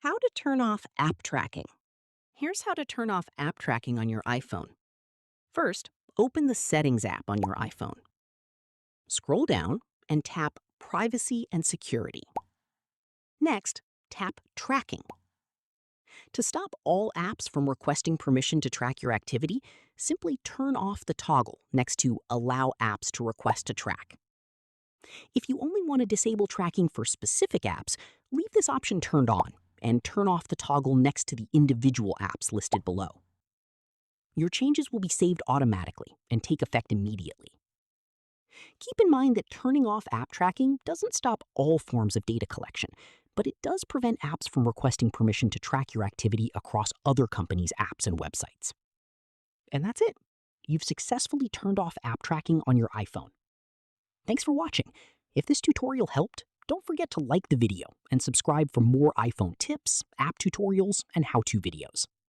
How to turn off app tracking. Here's how to turn off app tracking on your iPhone. First, open the Settings app on your iPhone. Scroll down and tap Privacy and Security. Next, tap Tracking. To stop all apps from requesting permission to track your activity, simply turn off the toggle next to Allow apps to request to track. If you only want to disable tracking for specific apps, leave this option turned on and turn off the toggle next to the individual apps listed below. Your changes will be saved automatically and take effect immediately. Keep in mind that turning off app tracking doesn't stop all forms of data collection, but it does prevent apps from requesting permission to track your activity across other companies' apps and websites. And that's it. You've successfully turned off app tracking on your iPhone. Thanks for watching. If this tutorial helped, don't forget to like the video and subscribe for more iPhone tips, app tutorials, and how-to videos.